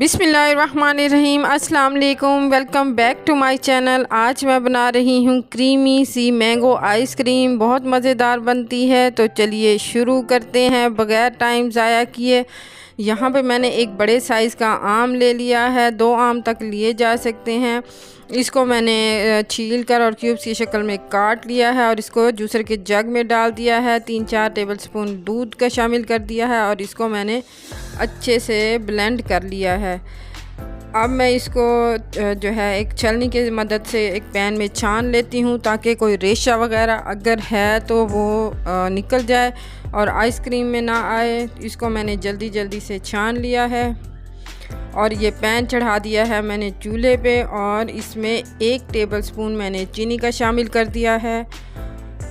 बिस्मिल्लाहिर्रहमानिर्रहीम, अस्सलाम वालेकुम। Welcome back to my channel. आज मैं बना रही हूँ क्रीमी सी मैंगो आइसक्रीम। बहुत मज़ेदार बनती है। तो चलिए शुरू करते हैं बग़ैर टाइम ज़ाया किए। यहाँ पे मैंने एक बड़े साइज़ का आम ले लिया है। 2 आम तक लिए जा सकते हैं। इसको मैंने छील कर और क्यूब्स की शक्ल में काट लिया है और इसको जूसर के जग में डाल दिया है। 3-4 टेबलस्पून दूध का शामिल कर दिया है और इसको मैंने अच्छे से ब्लेंड कर लिया है। अब मैं इसको जो है एक छलनी की मदद से एक पैन में छान लेती हूँ ताकि कोई रेशा वगैरह अगर है तो वो निकल जाए और आइसक्रीम में ना आए। इसको मैंने जल्दी से छान लिया है और ये पैन चढ़ा दिया है मैंने चूल्हे पे और इसमें 1 टेबलस्पून मैंने चीनी का शामिल कर दिया है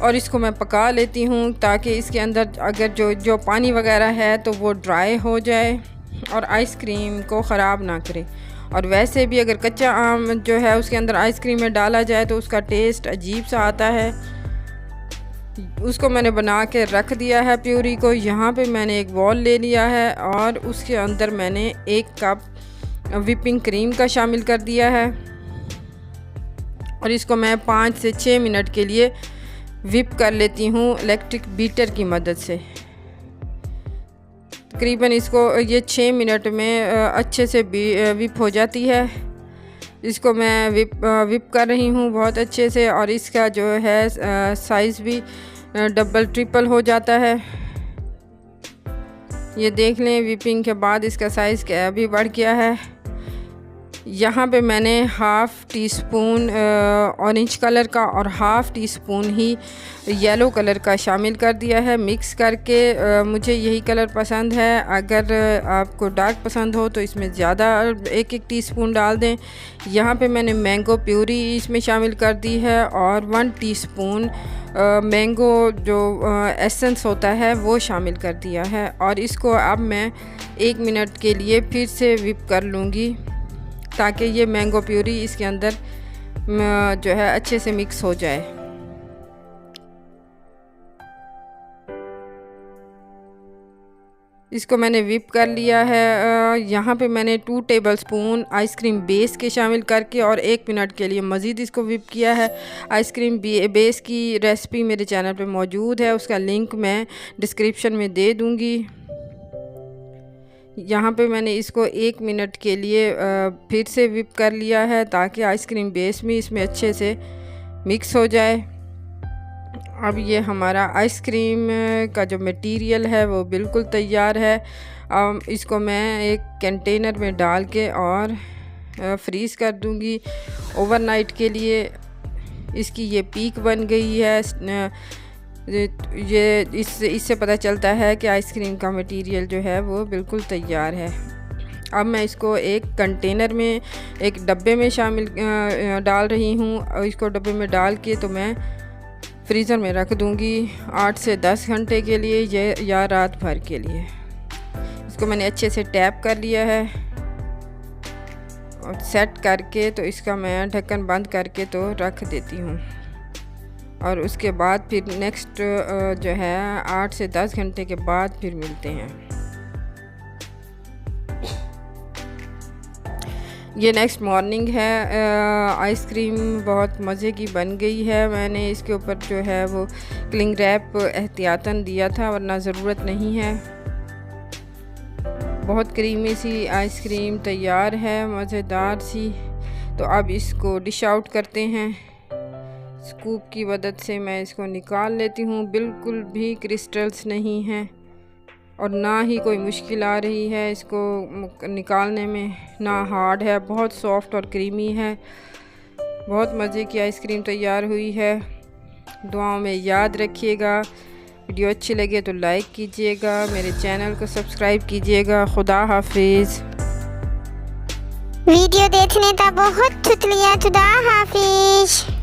और इसको मैं पका लेती हूँ ताकि इसके अंदर अगर जो पानी वगैरह है तो वो ड्राई हो जाए और आइसक्रीम को ख़राब ना करे। और वैसे भी अगर कच्चा आम जो है उसके अंदर आइसक्रीम में डाला जाए तो उसका टेस्ट अजीब सा आता है। उसको मैंने बना के रख दिया है प्यूरी को। यहाँ पे मैंने एक बॉल ले लिया है और उसके अंदर मैंने 1 कप व्हिपिंग क्रीम का शामिल कर दिया है और इसको मैं 5 से 6 मिनट के लिए व्हिप कर लेती हूँ इलेक्ट्रिक बीटर की मदद से। तकरीबन इसको ये 6 मिनट में अच्छे से व्हिप हो जाती है। इसको मैं व्हिप कर रही हूँ बहुत अच्छे से और इसका जो है साइज़ भी डबल ट्रिपल हो जाता है। ये देख लें व्हिपिंग के बाद इसका साइज़ क्या भी बढ़ गया है। यहाँ पे मैंने half tea spoon orange colour का और हाफ़ टी स्पून ही येलो कलर का शामिल कर दिया है मिक्स करके। मुझे यही कलर पसंद है। अगर आपको डार्क पसंद हो तो इसमें ज़्यादा 1-1 टीस्पून डाल दें। यहाँ पे मैंने मैंगो प्यूरी इसमें शामिल कर दी है और 1 टीस्पून मैंगो जो एसेंस होता है वो शामिल कर दिया है और इसको अब मैं 1 मिनट के लिए फिर से व्हिप कर लूँगी ताकि ये मैंगो प्यूरी इसके अंदर जो है अच्छे से मिक्स हो जाए। इसको मैंने व्हिप कर लिया है। यहाँ पे मैंने 2 टेबलस्पून आइसक्रीम बेस के शामिल करके और 1 मिनट के लिए मज़ीद इसको व्हिप किया है। आइसक्रीम बेस की रेसिपी मेरे चैनल पे मौजूद है, उसका लिंक मैं डिस्क्रिप्शन में दे दूँगी। यहाँ पे मैंने इसको 1 मिनट के लिए फिर से व्हिप कर लिया है ताकि आइसक्रीम बेस भी इसमें अच्छे से मिक्स हो जाए। अब ये हमारा आइसक्रीम का जो मटेरियल है वो बिल्कुल तैयार है। अब इसको मैं एक कंटेनर में डाल के और फ्रीज़ कर दूँगी ओवरनाइट के लिए। इसकी ये पीक बन गई है। ये इससे पता चलता है कि आइसक्रीम का मटेरियल जो है वो बिल्कुल तैयार है। अब मैं इसको एक कंटेनर में एक डब्बे में शामिल डाल रही हूँ और इसको डब्बे में डाल के तो मैं फ्रीज़र में रख दूँगी 8 से 10 घंटे के लिए या रात भर के लिए। इसको मैंने अच्छे से टैप कर लिया है और सेट करके तो इसका मैं ढक्कन बंद करके तो रख देती हूँ और उसके बाद फिर नेक्स्ट जो है 8 से 10 घंटे के बाद फिर मिलते हैं। ये नेक्स्ट मॉर्निंग है। आइसक्रीम बहुत मज़े की बन गई है। मैंने इसके ऊपर जो है वो क्लिंग रैप एहतियातन दिया था वरना ज़रूरत नहीं है। बहुत क्रीमी सी आइसक्रीम तैयार है, मज़ेदार सी। तो अब इसको डिश आउट करते हैं। स्कूप की मदद से मैं इसको निकाल लेती हूँ। बिल्कुल भी क्रिस्टल्स नहीं हैं और ना ही कोई मुश्किल आ रही है इसको निकालने में, ना हार्ड है, बहुत सॉफ्ट और क्रीमी है। बहुत मज़े की आइसक्रीम तैयार हुई है। दुआओं में याद रखिएगा। वीडियो अच्छी लगे तो लाइक कीजिएगा, मेरे चैनल को सब्सक्राइब कीजिएगा। खुदा हाफिज़। वीडियो देखने का बहुत शुक्रिया। खुदा हाफिज़।